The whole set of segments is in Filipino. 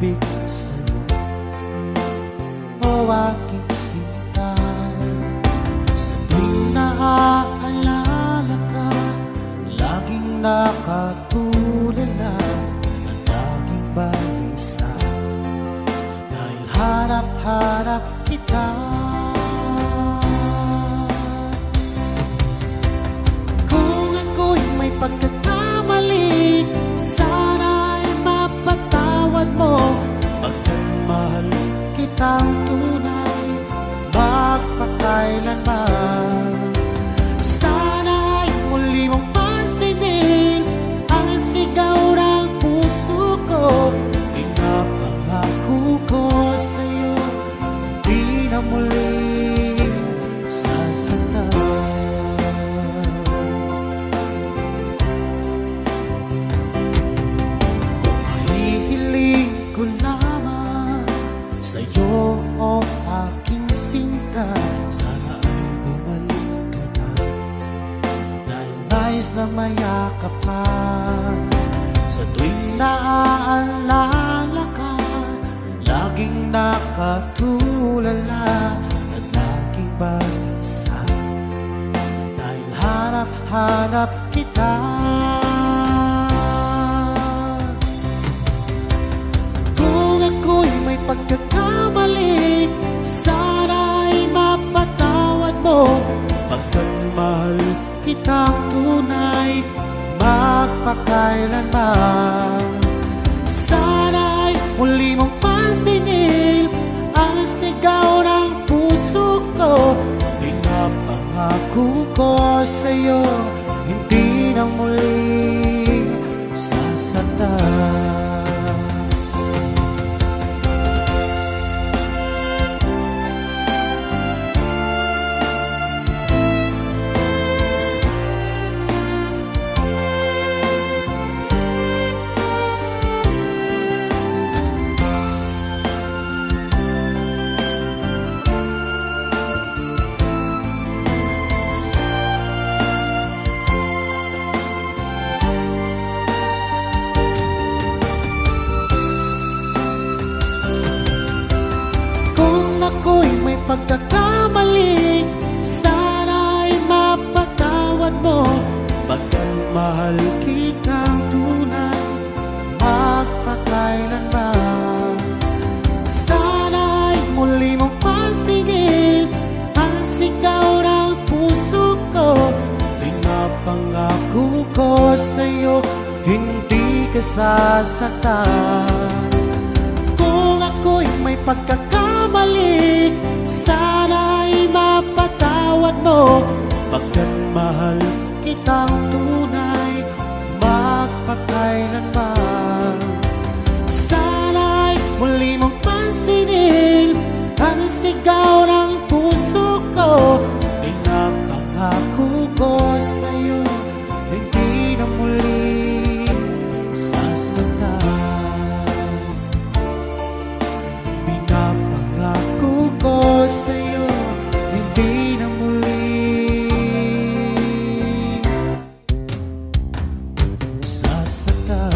pag-ibig sa'yo, o aking sinta. Sa tuwing naaalala ka, laging nakatulala ang laging balisa, dahil hanap-hanap kita. Kung ako'y may pagkakamali, sana'y mapatawad mo. Pagmamahal kitang tunay, magpakailanman. Sana'y muli mong pansinin ang sigaw ng puso ko. Pinapangako ko sa'yo, di na muling sasaktan. Mahihiling ko lamang sa'yo, o aking sinta, sana ay bumalik ka na, dahil nais na mayakap ka. Sa tuwing naaalala ka, laging nakatulala at laging balisa, dahil hanap-hanap kita. Kung ako'y may pagkakamali, sana'y mapatawad mo. Pagkat mahal kitang tunay, magpakailanman. Sana'y muli mong pansinin ang sigaw ng puso ko. Pinapangako ko sa'yo, hindi na muli sasaktan. Ako'y may pagkakamali, sana'y mapatawad mo. Pagkat mahal kitang tunay, magpakailanman. Sana'y muli mong pansinin ang sigaw ng puso ko. Pinapangako ko sa'yo, hindi ka sasaktan. Kung ako'y may pagkakamali, sana'y mapatawad mo. Pagkat mahal kitang tunay, magpakailanman. Sana'y muli mong pansinin ang sigaw ng puso ko. Pinapangako ko sa'yo, hindi na muli sasaktan. Pinapangako ko sa'yo, hindi na muli sasaktan.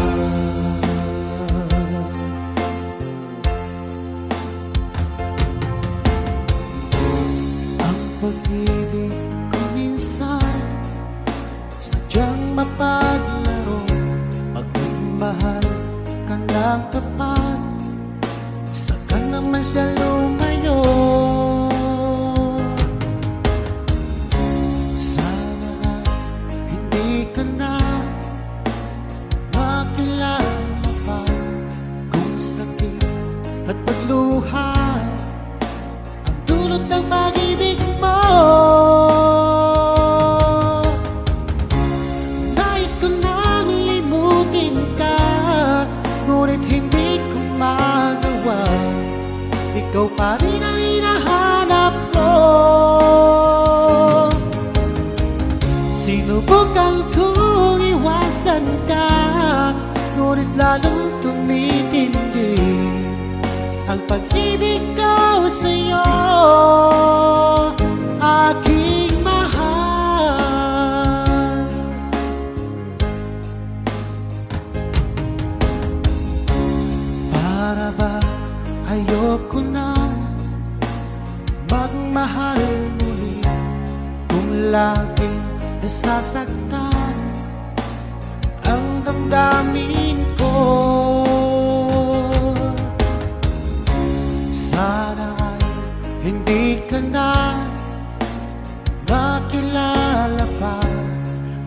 Ang pag-ibig ko minsan sadyang mapaglaro. Magmahal ka ng tapat, saka naman siya lumayo. Sana hindi ka na makilala pa kung sakit at pagluha ang dulot ng pag-ibig mo. Nais ko nang limutin ka, ngunit hindi ko magawa. Ikaw pa rin ang hinahanap ko. Sinubukan kong iwasan ka, ngunit lalong tumitindi ang pag-ibig ko sa'yo, aking mahal. Para ba ayoko na magmahal muli kung laging nasasaktan ang damdamin ko? Sana ay hindi ka na makilala pa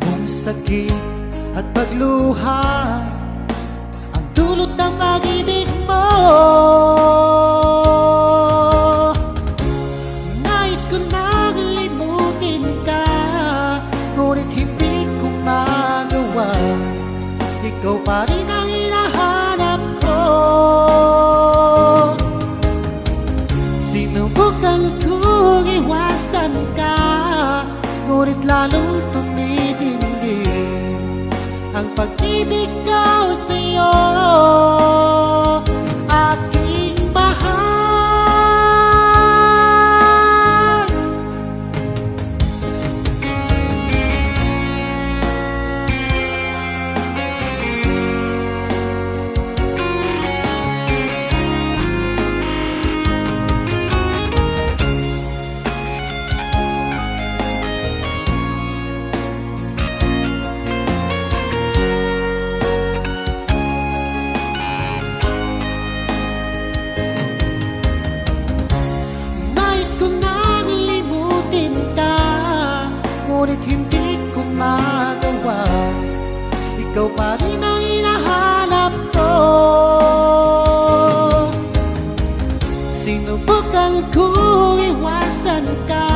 kung sakit at pagluha ang dulot ng pag-ibig mo. Nais ko nang limutin ka, ngunit hindi ko magawa. Ikaw pa rin ang hinahanap ko. Sinubukan kong iwasan ka, ngunit lalong tumitindi ang pag-ibig ko sa'yo, aking mahal. Ngunit hindi ko magawa. Ikaw pa rin ang hinahanap ko. Sinubukan kong iwasan ka,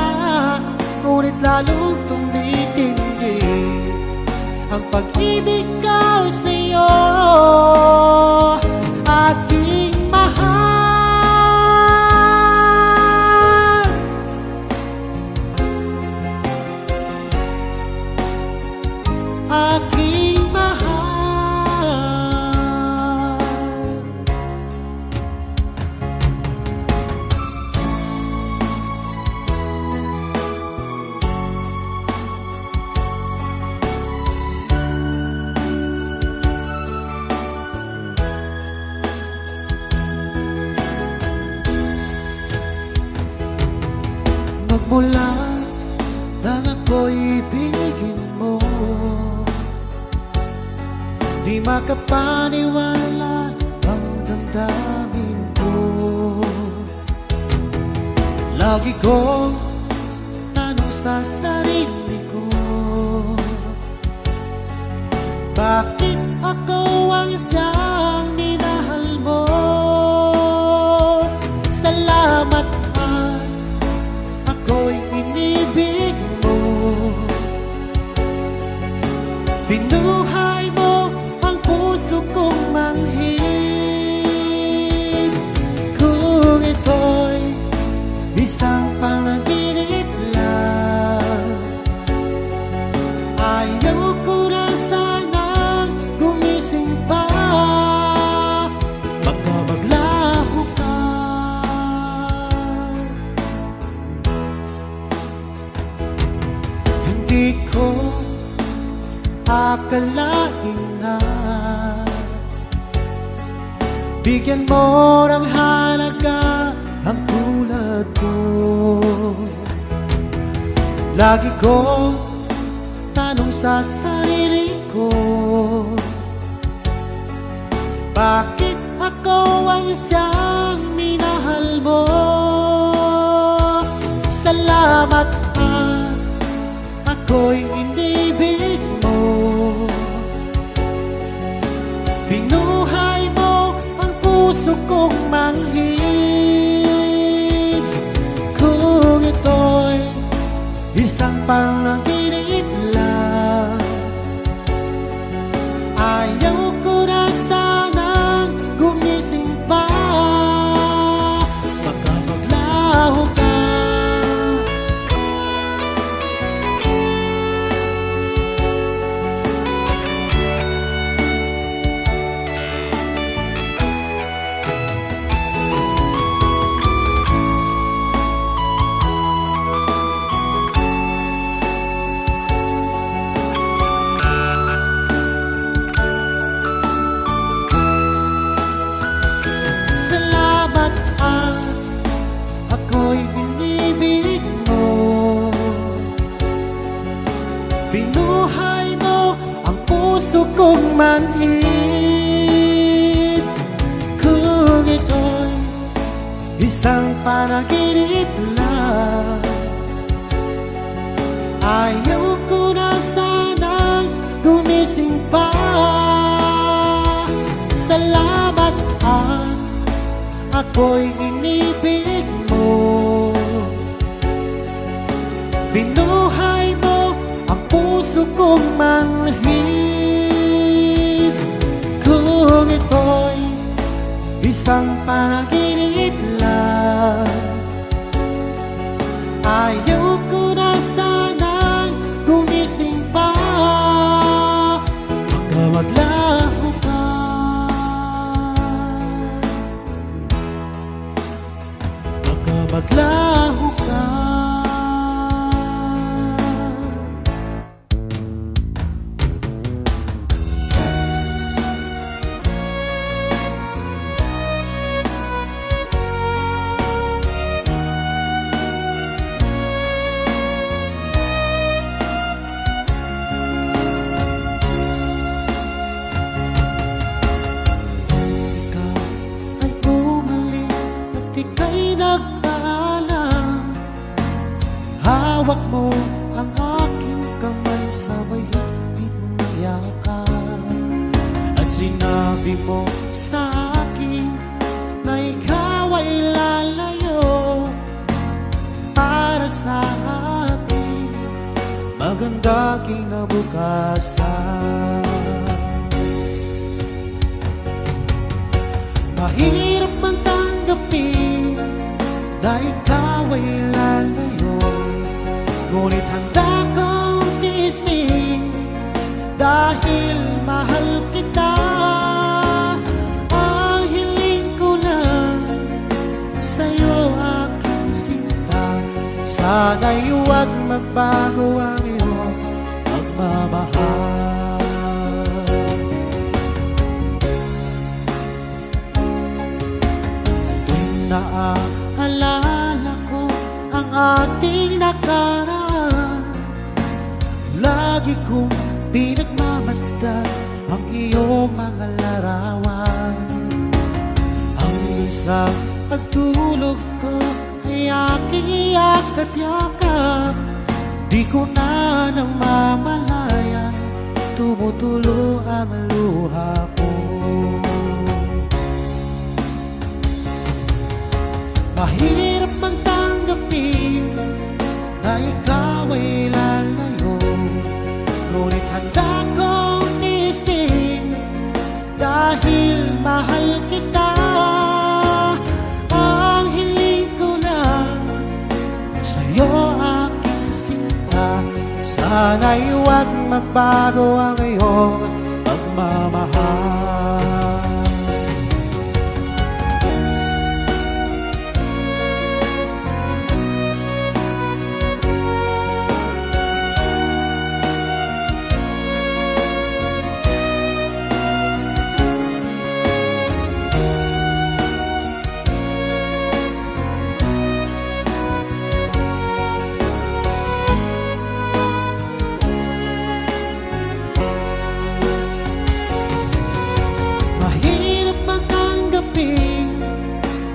ngunit lalong tumitindi ang pag-ibig ko sa'yo, aking mahal. Aking mahal. Magmula nang ako'y ibigin mo, di makapaniwala ang damdamin ko. Lagi kong tanong sa sarili ko, bakit ako ang isang minahal mo? Salamat at ako'y inibig mo. Binuhay mo ang puso kong manhid. Kung ito'y isang panaginip lang, ayaw ko na sanang gumising pa. Baka maglaho ka. Hindi ko akalain na bigyan mo ng halaga ang tulad ko. Lagi kong tanong sa sarili ko, bakit ako ang isang minahal mo? Salamat at ako'y inibig mo. Binuhay mo ang puso kong manhid. Kung ito'y isang panaginip lang, ayaw ko na sanang gumising pa. Baka maglaho ka. manhid. Kung ito'y isang panaginip lang, ayaw ko na sanang gumising pa. Salamat ako'y inibig mo. Binuhay mo ang puso kong manhid. Kung ito'y isang panaginip lang, ayaw ko na sanang gumising pa. Baka maglaho ka, baka maglaho ka. Hawak mo ang aking kamay, sabay higpit ng yakap. At sinabi mo sa akin na ikaw ay lalayo para sa ating maganda kinabukasan. Mahirap mang tanggapin na ikaw ay lalayo, ngunit handa kong tiisin dahil mahal kita. Ang hiling ko lang sa'yo, aking sinta, sana'y huwag magbago ang iyong pagmamahal. Tuwing naaalala ko ang ating nakaraan, lagi kong pinagmamasdan ang iyong mga larawan. Ang isang pagtulog ko ay aking iyakap-yakap, di ko na namamalayan, tumutulo ang luha ko. Mahirap mang tanggapin na ikaw ay lalayo, ngunit handa kong tiisin dahil mahal kita. Ang hiling ko lang sa'yo, aking sinta, sana'y huwag magbago ang iyong pagmamahal.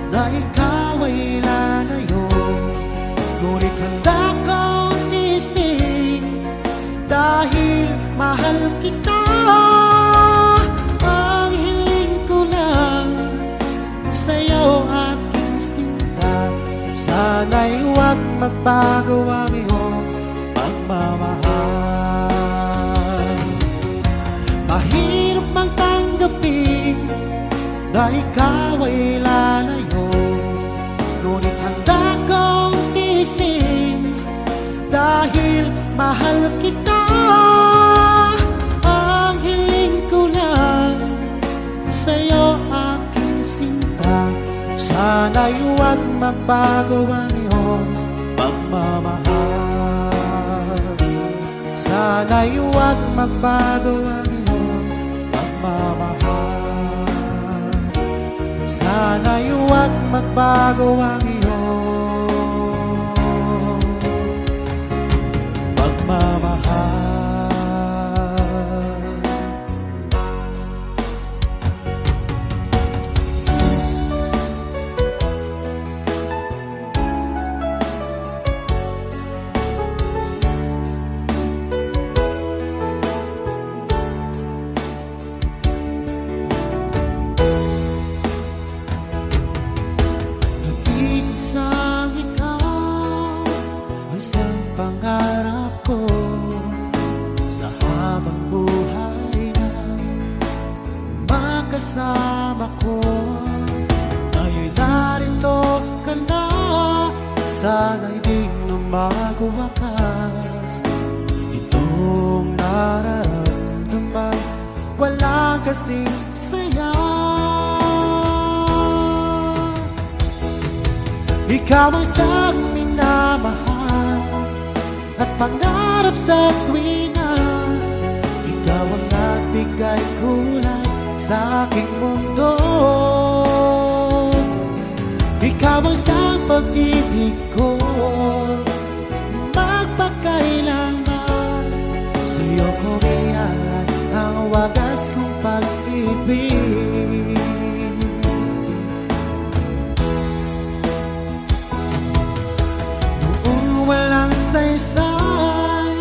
Na ikaw ay lalayo, ngunit handa kong tiisin dahil mahal kita. Ang hiling ko lang sa'yo, aking sinta, sana'y huwag magbago ang iyong pagmamahal. Mahirap mang tanggapin na ikaw ay lalayo, ngunit handa kong tiisin dahil mahal kita. Ang hiling ko lang sa'yo, aking sinta, sana'y huwag magbago ang iyong pagmamahal. Sana'y huwag magbago ang iyong pagmamahal. Sana'y huwag magbago ang iyong pagmamahal. kasama ko. Ngayon narito ka na, sana'y di na magwakas. Itong nararamdaman, wala kasing saya. Ikaw ang siyang minamahal at pangarap sa tuwina. Ikaw ang nagbigay kulay sa aking mundo. Ikaw ang siyang pag-ibig ko, magpakailanman. Sa'yo ko iyalan ang wagas kong pag-ibig. Walang saysay,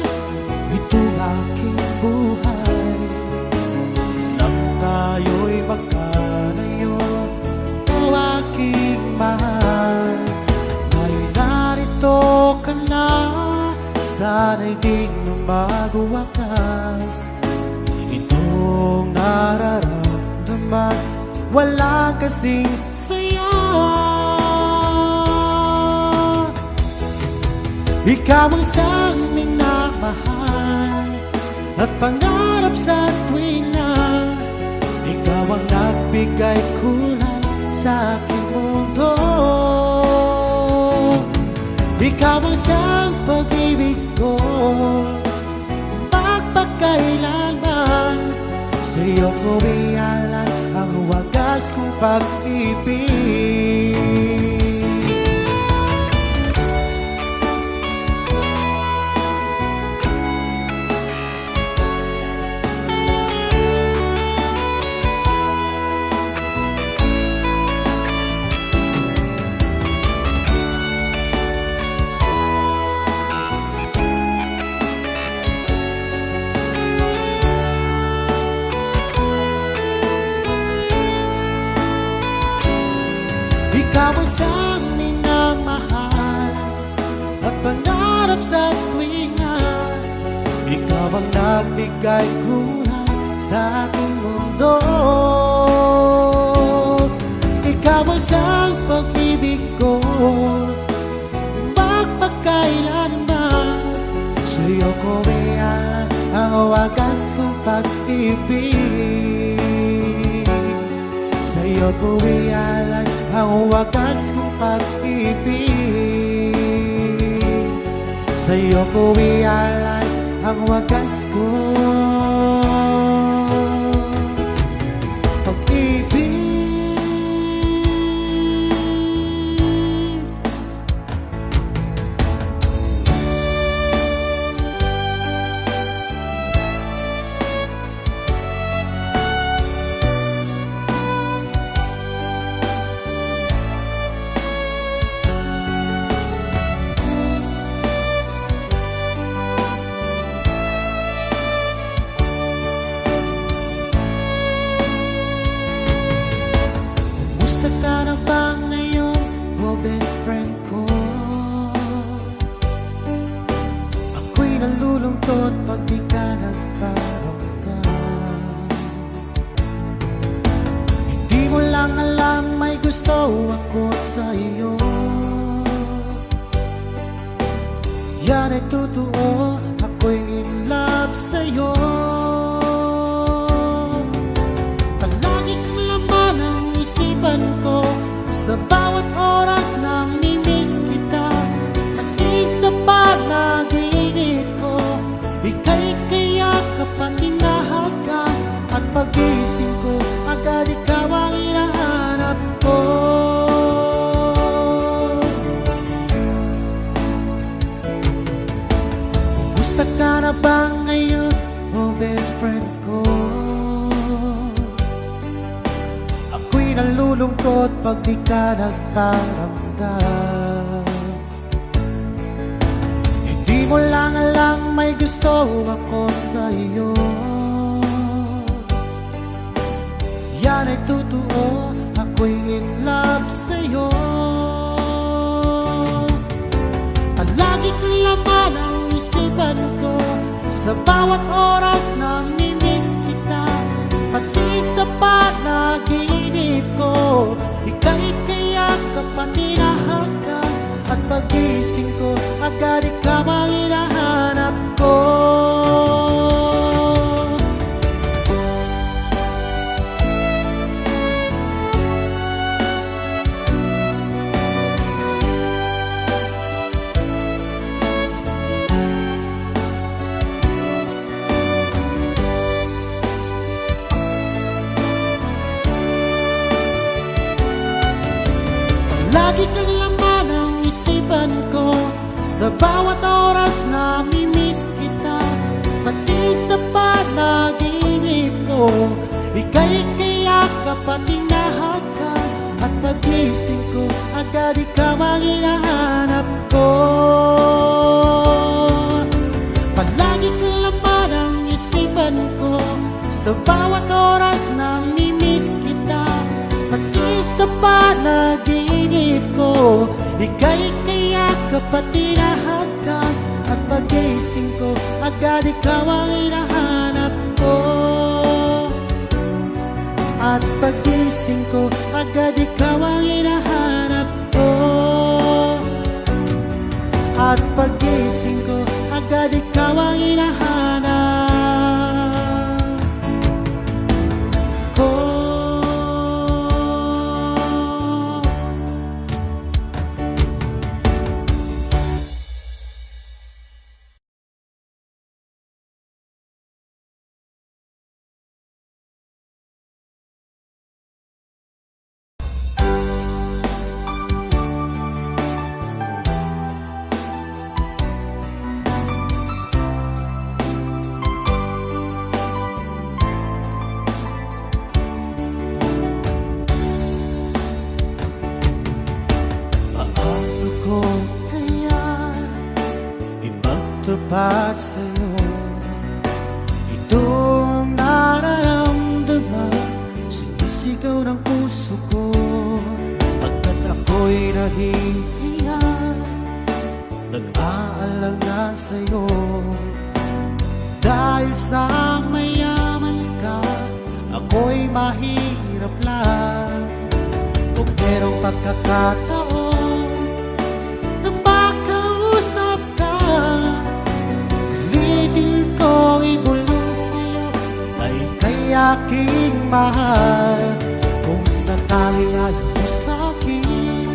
ito aking buhay. Nang tayo'y magkalayo, o aking mahal. Ngayon narito ka na, sana'y di na magwakas. Itong nararamdaman, wala kasing saya. Ikaw ang siyang minamahal at pangarap sa tuwina. Ikaw ang nagbigay kulay sa aking mundo. Ikaw ang siyang pag-ibig ko, magpakailanman. Sa'yo ko iyalan ang wagas kong pag-ibig. Ikaw ang siyang minamahal at pangarap sa tuwina. Ikaw ang nagbigay kulay sa aking mundo. Ikaw ang siyang pag-ibig ko, magpakailanman. Sa'yo ko iyalan ang wagas kong pag-ibig. Sa'yo ko iyalan ang wagas kong pag-ibig. Sa'yo ko iyalan ang wagas kong pag-ibig. Ka na ba ngayon, o best friend ko? Ako'y nalulungkot pag di ka nagparamdam. Hindi mo lang alam, may gusto ako sa iyo. Yan ay totoo, ako'y in love sa iyo. Palagi kang laman ang isipan ko, sa bawat oras na mimiss kita. Pati sa pag-naginit ko, ika'y kayakap at hinahaga. At pag-ising ko, agad ikaw ang hinahanap ko. Kumusta ka na ba ngayon, o best friend ko? Nalulungkot pag di ka nagparamdam. Hindi mo lang alam, may gusto ako sa iyo. Yan ay totoo, ako'y in love sa iyo. Palagi kang laman ang isipan ko, sa bawat oras na mimiss kita. Pati sa pag pagising ko, agad ikaw ang hinahanap ko. Lagi kang laman ng isipan ko, sa bawat oras namimiss kita. Pati sa panaginip ko, ika'y kayakap at hinahagkan. At pagising ko, agad ikaw ang hinahanap ko. Palagi kang laman ng isipan ko, sa bawat oras namimiss kita. Pati sa panaginip ko, ika'y kayakap at hinahagkan. At pagising ko, agad ikaw ang hinahanap ko. At pagising ko, agad ikaw ang hinahanap ko. At pagising ko, agad ikaw ang hinahanap ko. Paano ko kaya ipagtapat sa'yo itong nararamdaman? Sinisigaw ng puso ko pagkat ako'y nahihiya, nag-aalala sa'yo. Dahil sa mayaman ka, ako'y mahirap lang. Kung merong pagkakataon na makausap ka, pilitin kong ibulong sa'yo na ika'y aking mahal. Kung sakaling ayaw mo sa'kin,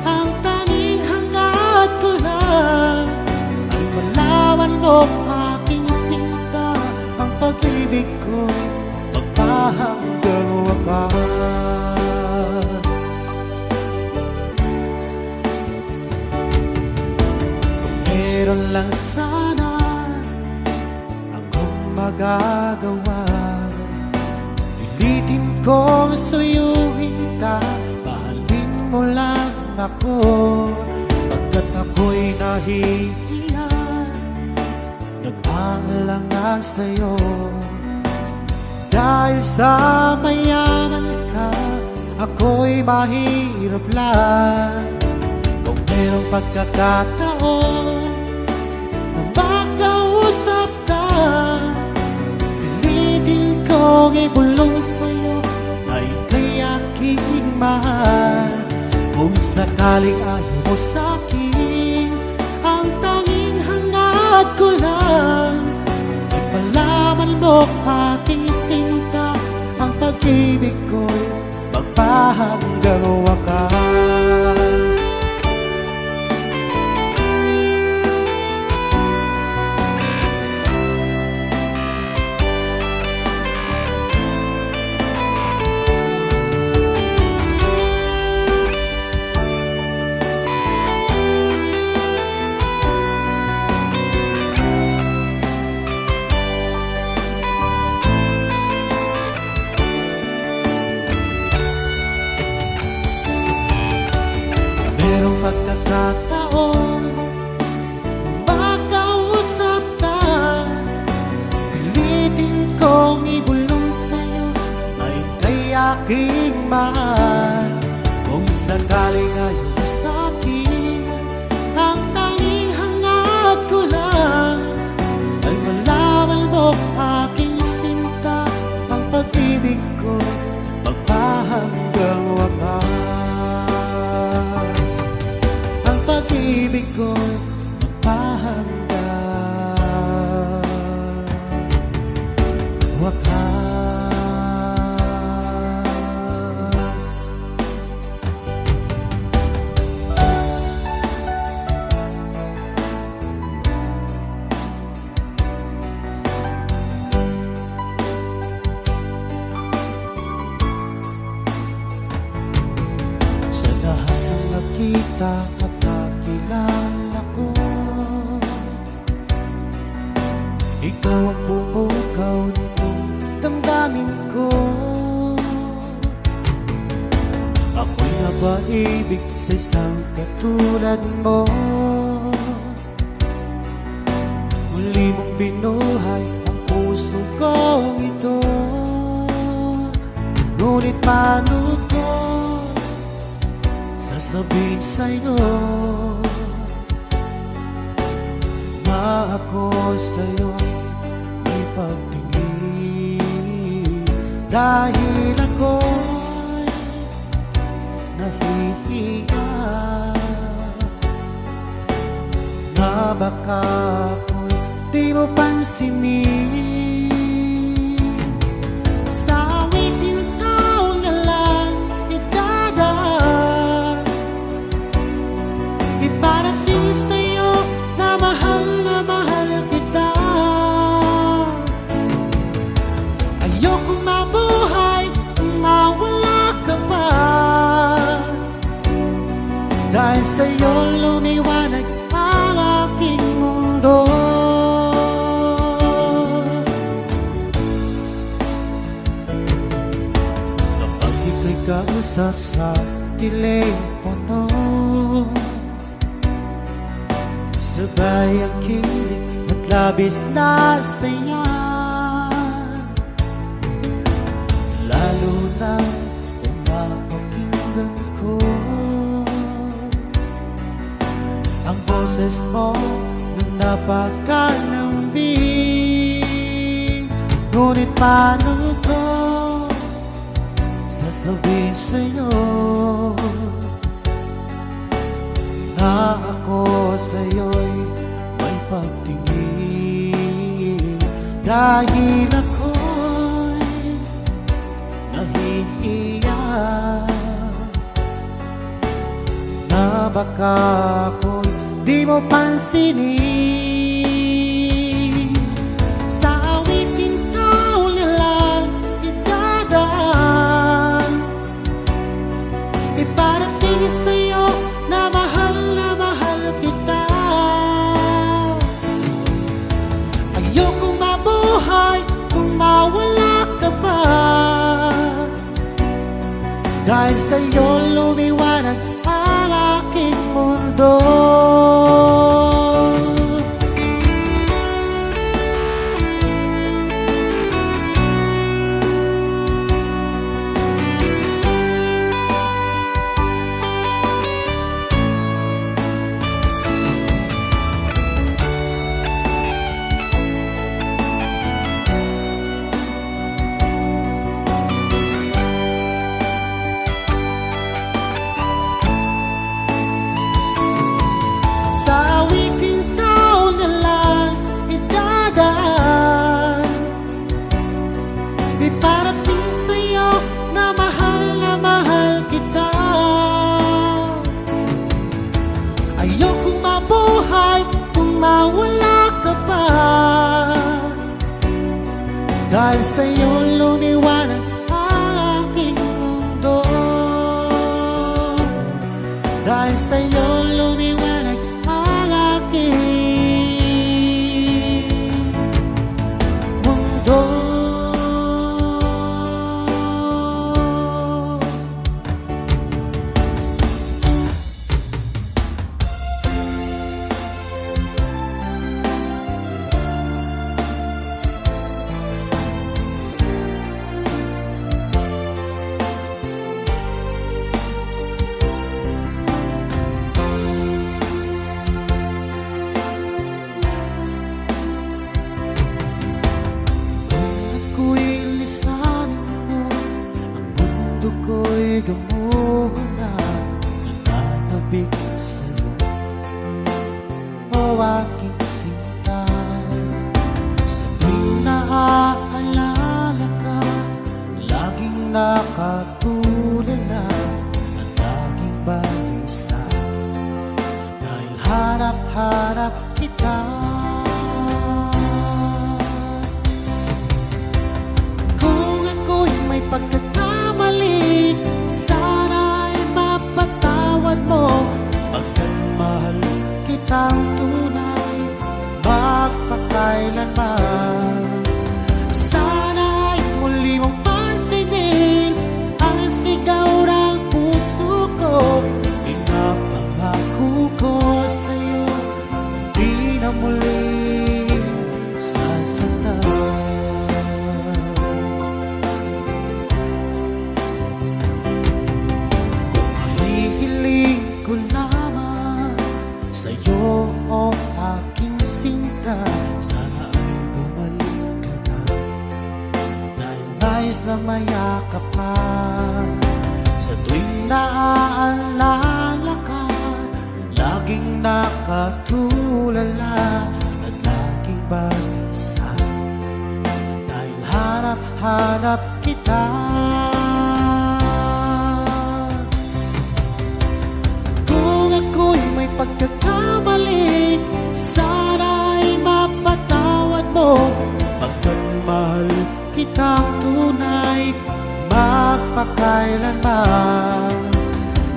ang tanging hangad ko lang ay malaman mo aking sinta. Ang pag-ibig ko'y magpahanggang wakas. Kung meron lang sana akong magagawa, pilitin kong suyuin ka, mahalin mo lang ako. Pagkat ako'y nahihiya, nag-aalangan sa'yo. Dahil sa mayaman ka, ako'y mahirap lang. Kung merong pagkakataon na makausap ka, pilitin kong ibulong sa'yo na ika'y aking mahal. Kung sakaling ayaw mo sa'kin, ang tanging hangad ko lang ay malaman mo aking sinta. Ang pag-ibig ko'y magpahanggang wakas. Merong pagkakataon makausap ka, pilitin kong ibulong sa'yo ay ika'y aking mahal. Kung sakaling ayaw mo sa'kin, ang tanging hangad ko lang ay malaman mo aking sinta. Ang pag-ibig ko magpahanggang wakas. Ang pag-ibig nakita at nakilala ko, ikaw ang pumukaw nitong damdamin ko. Ako'y napaibig sa isang katulad mo. Muli mong binuhay ang puso kong ito. Ngunit paano ko sasabihin sa'yo na ako sa'yo'y may pagtingin? Dahil ako'y nahihiya na baka ako'y di mo pansinin. Sa awiting taon na lang idadaan, iparating sa'yo na mahal kita. Ayokong mabuhay kung mawala ka pa, dahil sa'yo lumiwanag ang aking mundo. Kapag ika'y kausap sa telepono, sabay ang kilig at labis na saya, lalo na kung mapakinggan ko ang boses mo na napakalambing. Ngunit paano ko sasabihin sa'yo na ako sa'yo'y may pagtingin? Dahil ako'y nahihiya na baka ako'y di mo pansinin. Sa awiting taon na lang idadaan, iparating sa'yo na mahal kita. Ayokong mabuhay kung mawala ka pa, dahil sa'yo lumiwanag ang aking mundo. Iparating sa'yo na mahal kita. Ayokong mabuhay kung mawala ka pa, dahil sa'yo lumiwanag ang aking mundo. Dahil sa'yo lumiwanag ang aking mundo. Ko'y gumuna, nagtatabik sa'yo, o aking sinta. Sa tuwing naaalala ka, laging nakatulala ang aking balisa, dahil hanap-hanap kita. Kung ako'y may pagkakamali, sana'y mapatawad mo. naaalala ka, laging nakatulala at laging balisa, dahil hanap-hanap kita. Kung ako'y may pagkakamali, sana'y mapatawad mo, pagkat mahal kitang tunay, magpakailanman.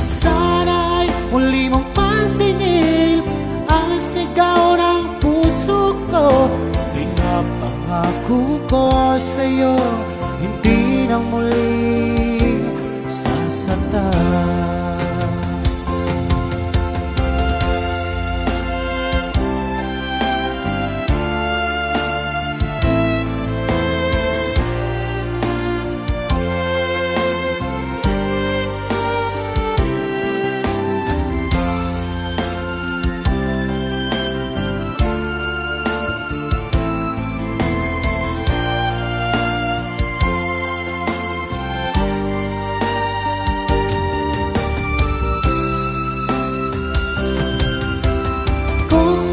Sana'y muli mong pansinin ang sigaw ng puso ko. Pinapangako ko sa'yo, hindi na muli sasaktan.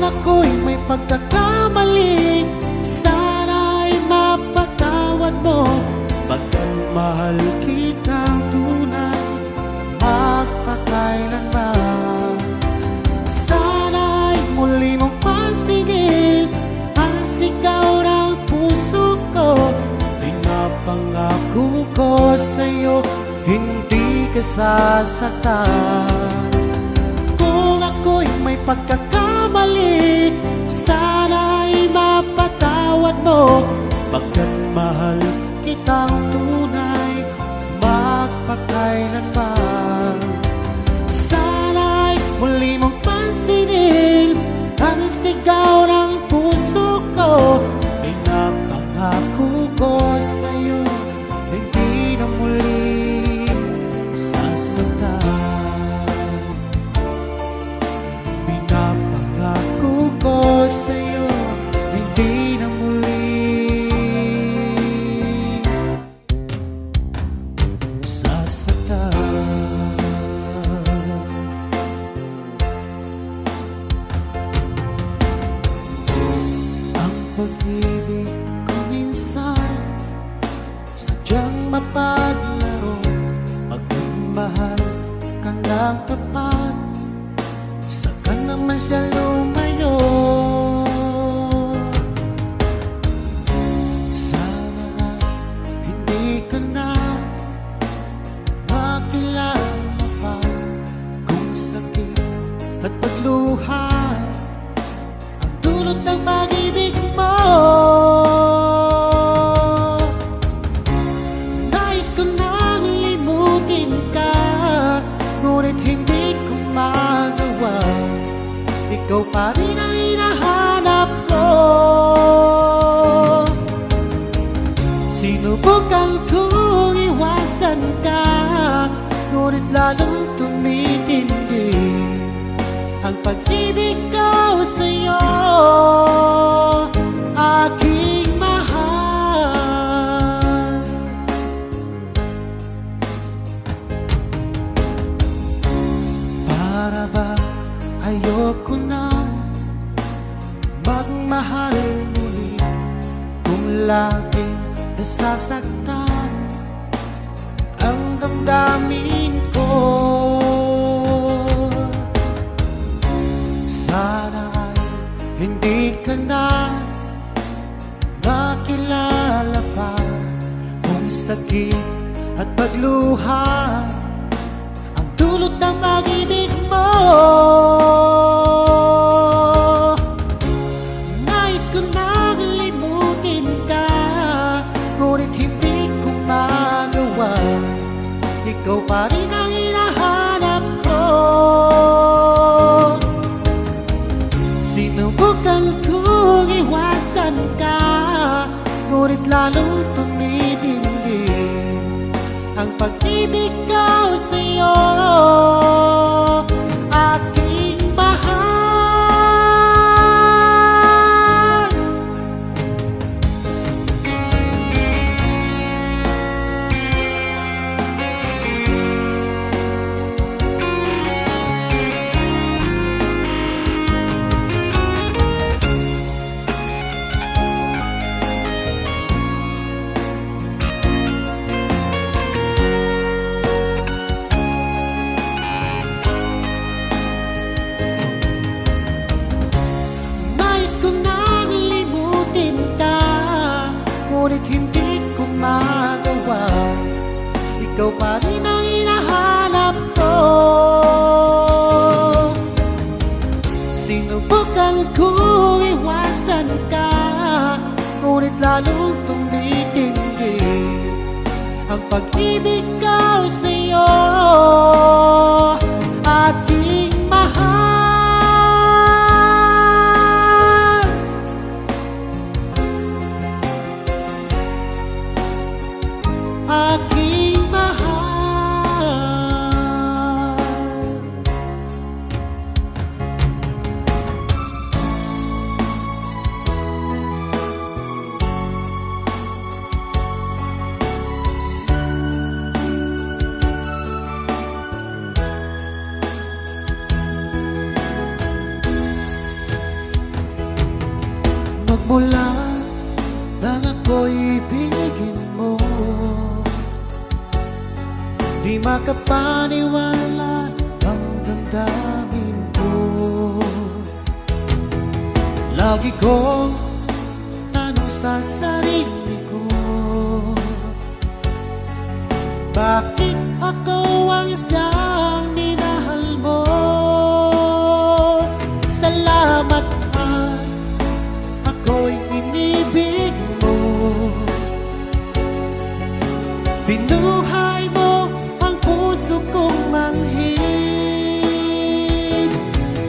Ako'y may pagkakamali, sana'y mapatawad mo, pagkat mahal kitang tunay, magpakailanman. Sana'y muli mong pansinin ang sigaw ng puso ko. Pinapangako ko sa'yo, hindi ka sasaktan. Kung ako'y may pagkakamali, sana'y mapatawad mo, pagkat mahal kitang tunay, magpakailanman. Sana'y muli mong pansinin ang sigaw ng puso ko. Pinapangako ko sa'yo, hindi na muli sasaktan. Pinapangako ko sa'yo, hindi na muli sasaktan. Ang pag-ibig ko minsan sadyang mapaglaro, pagmamahal ka ng tapat, saka naman siya lumayo. Sana hindi ka na makilala pa, kung sakit at pagluha ang dulot ng pag-ibig mo. Nais ko nang limutin ka, ngunit hindi ko magawa. Ikaw pa rin ang hinahanap ko. Sinubukan kong iwasan ka, ngunit lalong tumitindi ang pag-ibig ko sa'yo, aking mahal. Para ba ayoko na magmahal muli, kung laging nasasaktan ang damdamin ko? Sana ay hindi ka na makilala pa, kung sakit at pagluha ang dulot ng pag-ibig mo. Nais ko nang limutin ka, ngunit hindi ko magawa. Ikaw pa rin magmula nang ako'y ibigin mo. Di makapaniwala ang damdamin ko. Lagi kong tanong sa sarili ko, bakit ako ang isang minahal mo? Salamat at ako'y inibig mo. Binuhay mo ang puso kong manhid.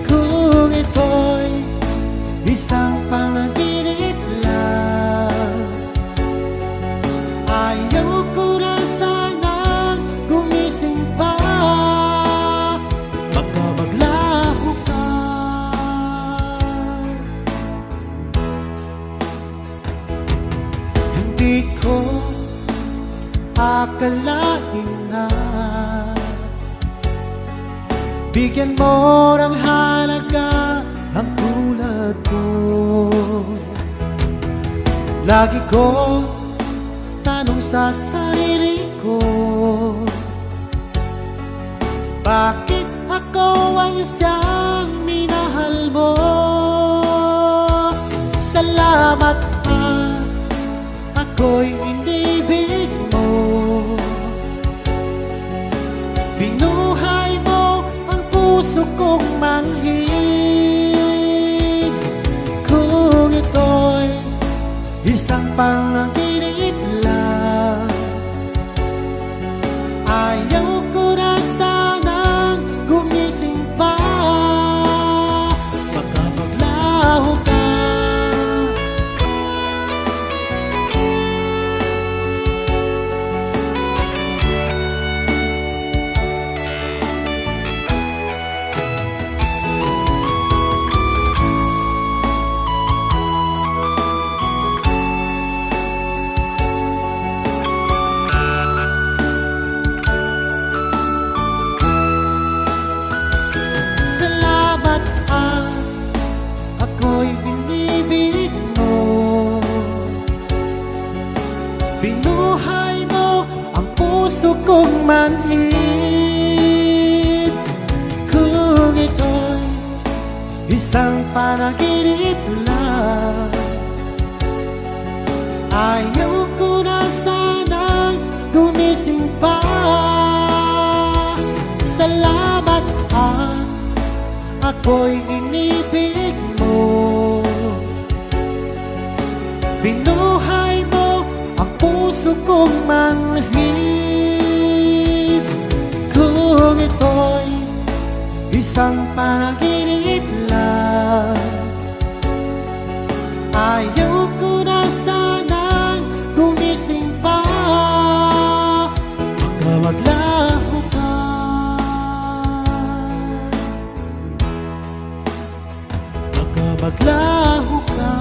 Kung ito'y isang panaginip lang, ayaw ko na sanang gumising pa. Baka maglaho ka. Hindi ko akalain na bigyan mo ng halaga ang tulad ko. Lagi ko tanong sa sarili ko, bakit ako ang isang minahal mo? Salamat at ako'y inibig mo. Binuhay mo ang puso kong manhid. Kung ito'y isang panaginip lang, ayaw ko na sanang gumising pa. Baka maglaho ka. Salamat at ako'y inibig mo. Binuhay mo ang puso kong manhid. Kung ito'y isang panaginip lang, ayaw ko na sanang gumising pa. Salamat at ako'y inibig mo. Binuhay mo ang puso kong manhid. Kung ito'y isang panaginip lang, ayaw ko na sanang gumising pa. Baka maglaho ka. Baka maglaho ka.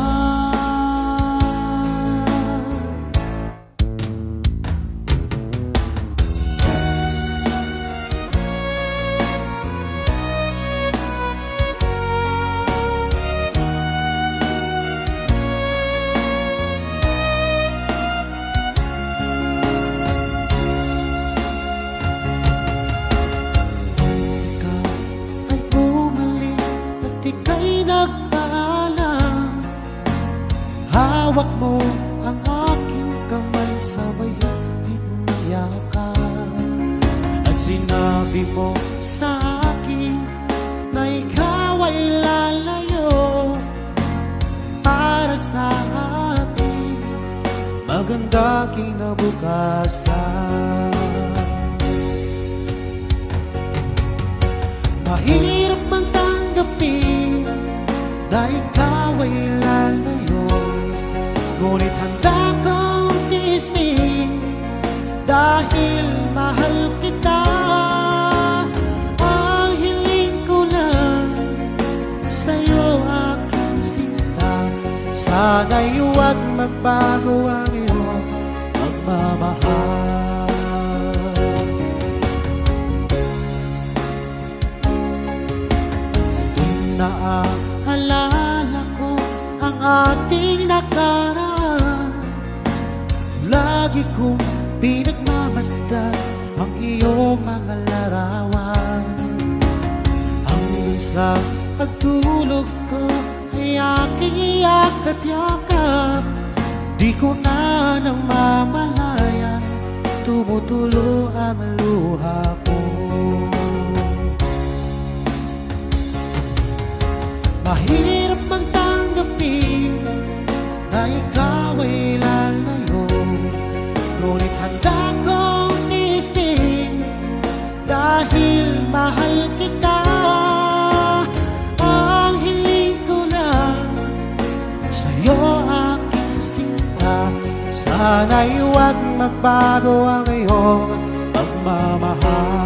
Hawak mo ang aking kamay, sabay hatid na yakap. At sinabi mo sa akin na ikaw ay lalayo para sa ating maganda kinabukasan. Mahirap mang tanggapin na ikaw ay lalayo, ngunit handa kong tiisin dahil mahal kita. Ang hiling ko lang sa'yo, aking sinta, sana'y huwag magbago ang iyong pagmamahal. Naaalala ko ang ating lagi kong pinagmamasdan ang iyong mga larawan. Ang isang pagtulog ko ay aking iyakap-yakap. Di ko na nang mamalayan, tumutulo ang luha ko. Mahirap mang tanggapin na ikaw ay lalayo, ngunit handa kong tiisin dahil mahal kita. Ang hiling ko lang sa'yo aking sinta, sana'y huwag magbago ang iyong pagmamahal.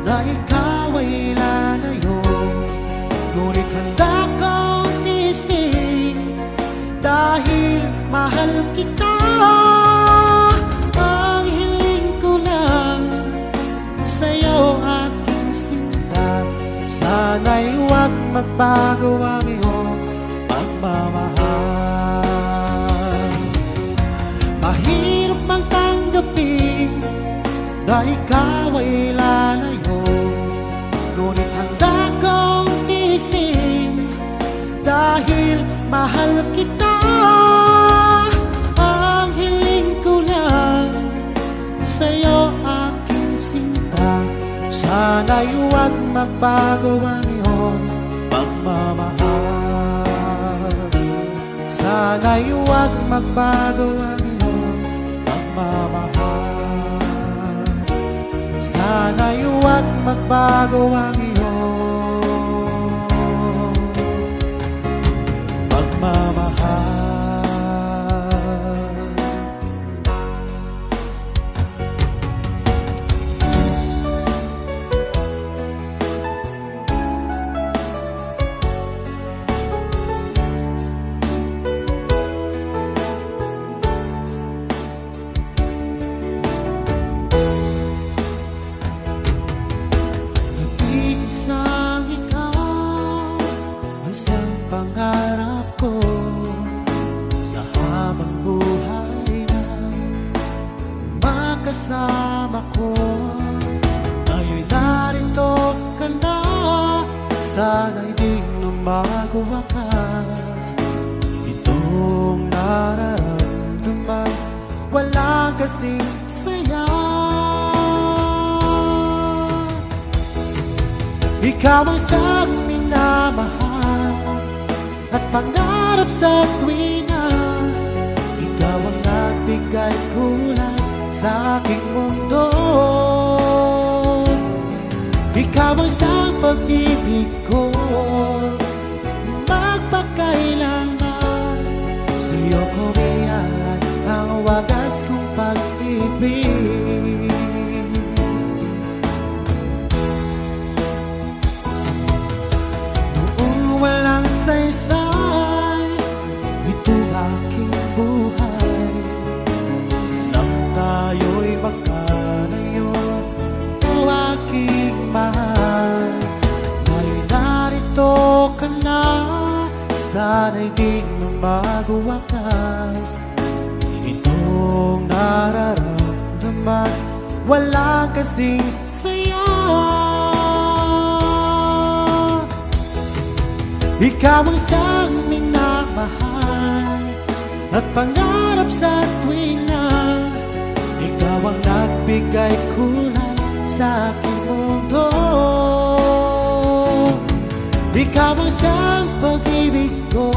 Na ikaw ay lalayo, ngunit handa kong tiisin dahil mahal kita. Ang hiling ko lang sa'yo aking sinta, sana'y huwag magbago ang iyong pagmamahal. Mahirap mang tanggapin na ikaw ay lalayo, ngunit handa kong tiisin dahil mahal kita. Ang hiling ko lang sa'yo aking sinta, sana'y huwag magbago ang iyong pagmamahal. Sana'y huwag magbago ang iyong pagmamahal. Sana'y huwag magbago ang iyong pagmamahal. Pangarap ko sa habang buhay na makasama ko. Ngayon narito ka na, sana'y di na magwakas. Itong nararamdaman, wala kasing saya. Ikaw ang siyang minamahal at pangarap sa tuwina. Ikaw ang nagbigay kulay sa aking mundo. Ikaw ang siyang pag-ibig ko, magpakailanman. Sa'yo ko iyalan ang wagas kong pag-ibig. Noong walang saysay itong aking buhay, nang tayo'y magkalayo, o aking mahal. Ngayon narito ka na, sana'y di mo magwakas. Itong nararamdaman, wala kasing saya. Ikaw ang siyang minamahal at pangarap sa tuwina. Ikaw ang nagbigay kulay sa aking mundo. Ikaw ang siyang pag-ibig ko,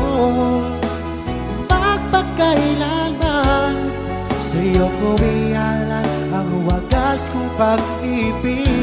magpakailanman. Sa'yo ko iyalan ang wagas kong pag-ibig.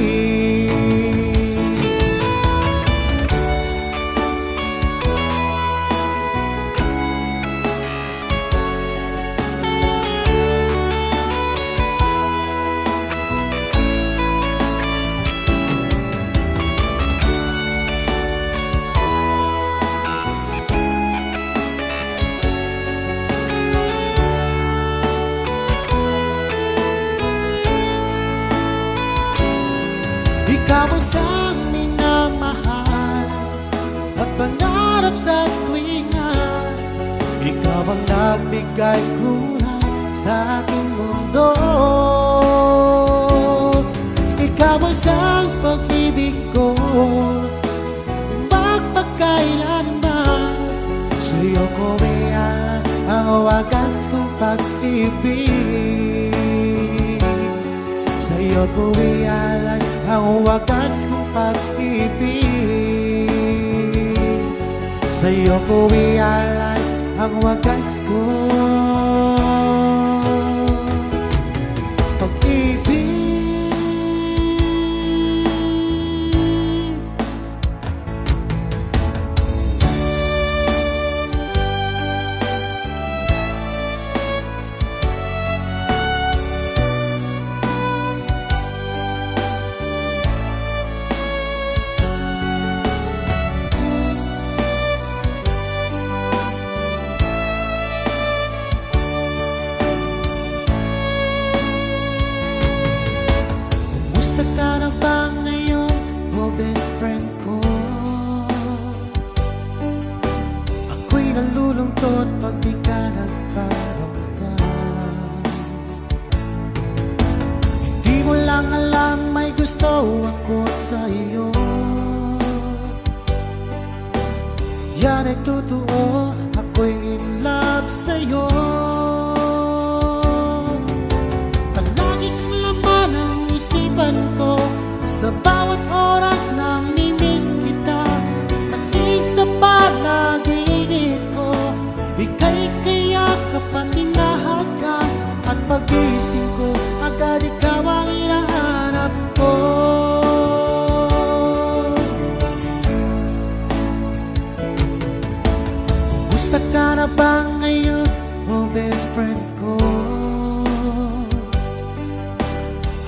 Ikaw ay siyang minamahal at pangarap sa tuwinga. Ikaw ang nagbigay kulay sa aking mundo. Ikaw ang siyang pag-ibig ko, magpagkailanman. Sa'yo ko iyan ang wagas kong pag-ibig. Sa'yo ko iyan ang wagas kong pag-ibig. Sa'yo ko iyan ang wagas kong pag-ibig. Kumusta ka na ba ngayon, oh best friend ko? Ako'y nalulungkot pag di ka nagparamdam. Hindi mo lang alam may gusto ako sa iyo. Yan ay totoo, ako'y in love sa'yo. Palagi kang laman ang isipan ko, sa bawat oras na mimiss kita. Pati sa panaginip ko, ika'y kayakap at hinahagan. At pagising ko, agad ikaw ang hinahanap ko. Kumusta ka na ba ngayon, oh best friend ko?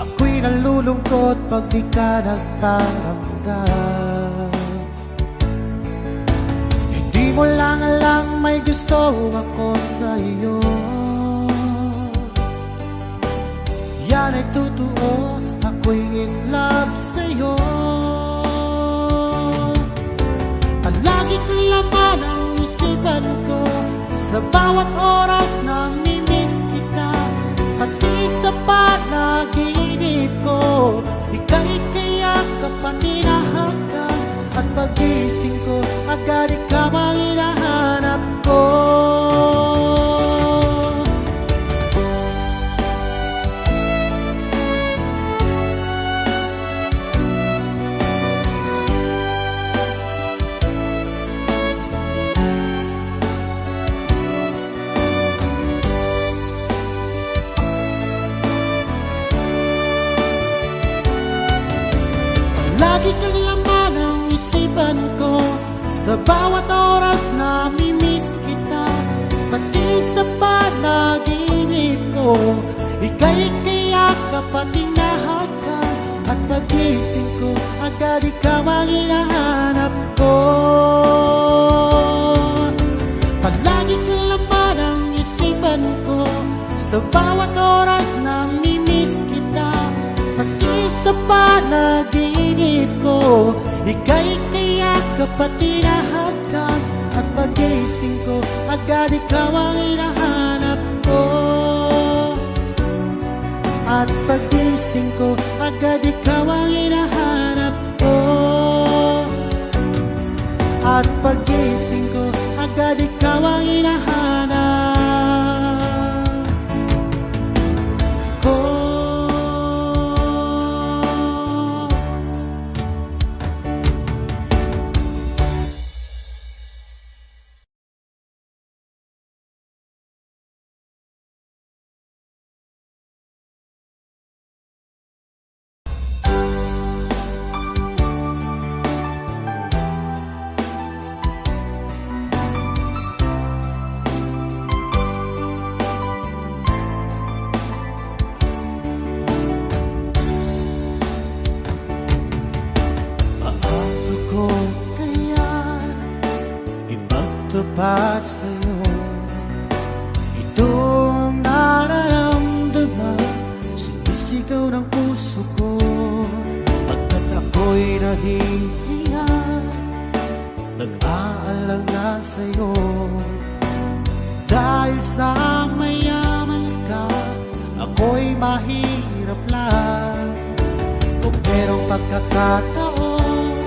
Ako'y nalulungkot pag di ka nagparamdam. Hindi mo lang alam may gusto ako sa iyo. Yan ay totoo, ako'y in love sa'yo. Palagi kang laman ang isipan ko, sa bawat oras na mimiss kita. Pati sa panaginip ko, ika'y kayakap at hinahagan. At pagising ko, agad ikaw ang hinahanap ko. Lagi kang laman ang isipan ko, sa bawat oras na mimiss kita. Pati sa panaginip ko, ika'y kayakap at hinahagan. At pagising ko, agad ikaw ang hinahanap ko. Palagi kang laman ang isipan ko, sa bawat oras na mimiss kita. Pati sa panaginip ko, ika'y kayakap at hinahagan. At pagising ko, agad ikaw ang hinahanap ko. At pagising ko, agad ikaw ang hinahanap ko. At pagising ko, agad ikaw ang hinahanap ko. Tapat sa'yo, ito ang nararamdaman, sumisigaw ng puso ko. Pagkat ako nahihiya, nag-aalala sa'yo. Dahil sa mayaman ka, ako'y mahirap lang. Kung merong pagkakataon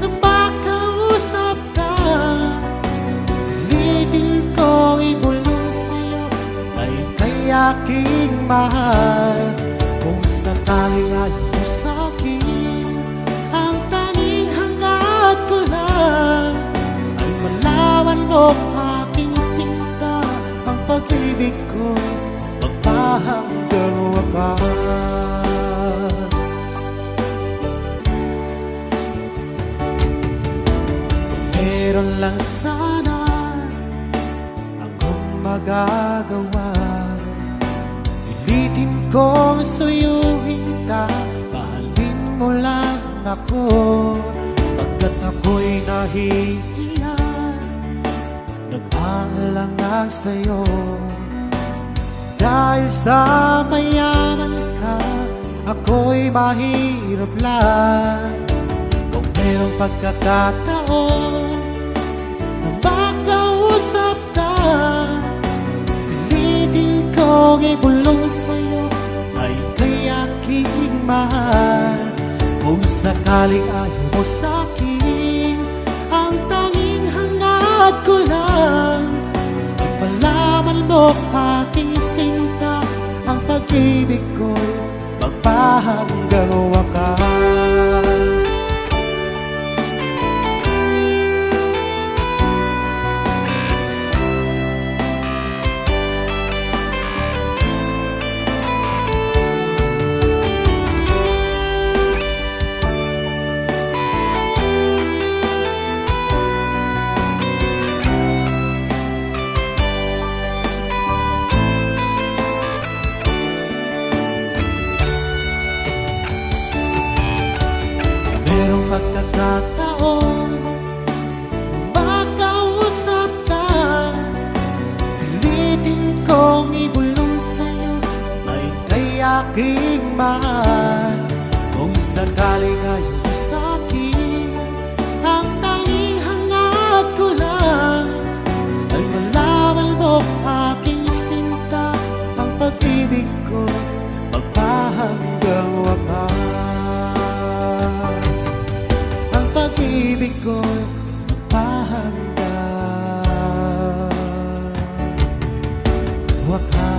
na makausap ka, pilitin kong ibulong sa'yo ay kay aking mahal. Kung sakaling ayaw mo sa'kin, ang tanging hangad ko lang ay malaman mo aking sinta, ang pag-ibig ko magpahanggang wakas. Kung meron lang sana akong magagawa, pilitin kong suyuin ka, mahalin mo lang ako. Pagkat ako'y nahihiya, nag-aalala sa'yo. Dahil sa mayaman ka, ako'y mahirap lang. Kung merong pagkakataon na makausap ka, pilitin kong ibulong sa'yo ay kay aking mahal. Kung sakaling ayaw mo sa'kin, ang tanging hangad ko lang ay malaman mo aking sinta, ang pag-ibig ko'y magpahanggang wakas. Merong pagkakataon makausap ka, pilitin kong ibulong sa'yo ay kay aking mahal. Kung sakaling ayaw mo sa'kin, ang tanging hangad ko lang ay malaman mo aking sinta, ang pag-ibig ko magpahanggang wakas. Ang pag-ibig ko'y magpahanggang wakas.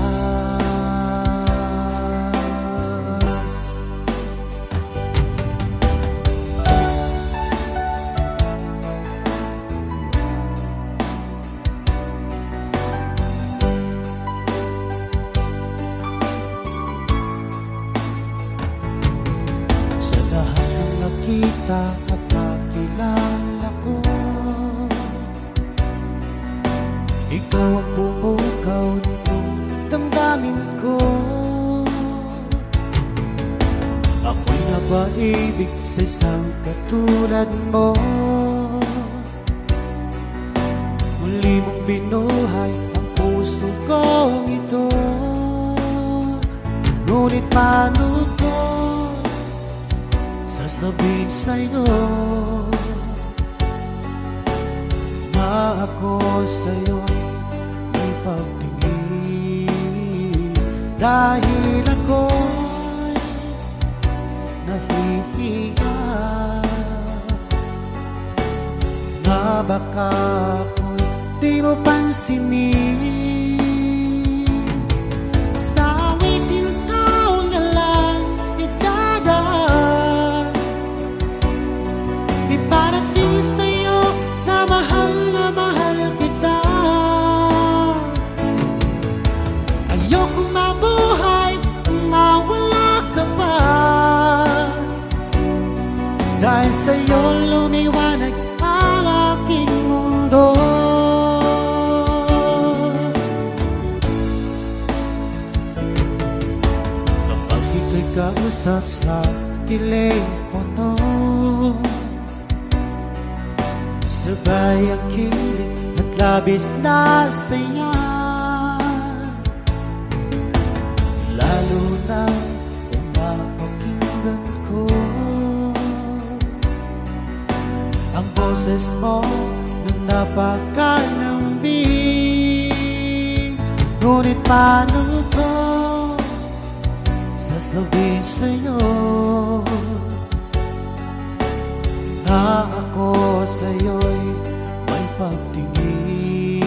Sa lahat ng nakita at nakilala ko, ikaw ang bumukaw nitong damdamin ko. Ako'y napaibig sa isang katulad mo. Muli mong binuhay ang puso kong ito. Ngunit paano ko sasabihin sa'yo na ako sa'yo'y may pagtingin? Dahil ako'y nahihiya na baka ako'y di mo pansinin. Sa awitin ko na lang idadaan, iparating sa'yo na mahal kita. Ayokong mabuhay na wala ka pa, dahil sa'yo lumiwanag ang aking mundo. Kapag ika'y kausap sa telepono, sabay ang kilig at labis na saya. Lalo na kung mapakinggan ko boses mo na napakalambing. Ngunit paano ko sasabihin sa'yo na ako sa'yo'y may pagtingin?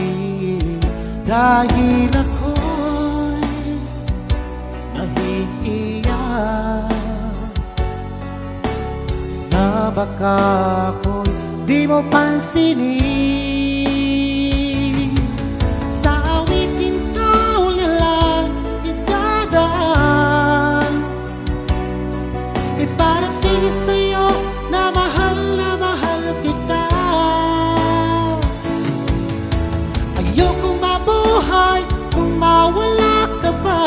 Dahil ako'y nahihiya na baka ako'y di mo pansinin. Sa awitin ko na lang idadaan, iparating sa'yo na mahal kita. Ayokong mabuhay kung mawala ka pa,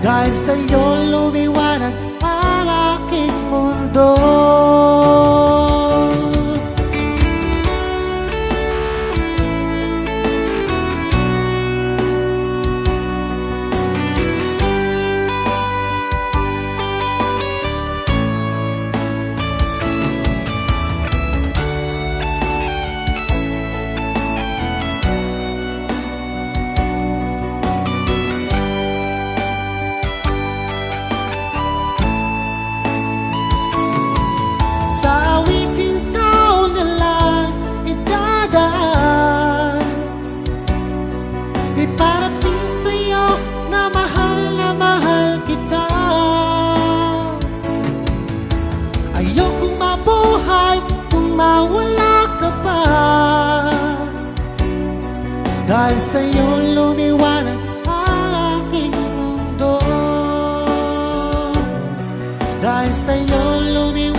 dahil sa'yo lumiwanag ang aking mundo. Iparating sa'yo na mahal kita. Ayokong mabuhay kung mawala ka pa, dahil sa'yo lumiwanag ang aking mundo. Dahil sa'yo lumiwanag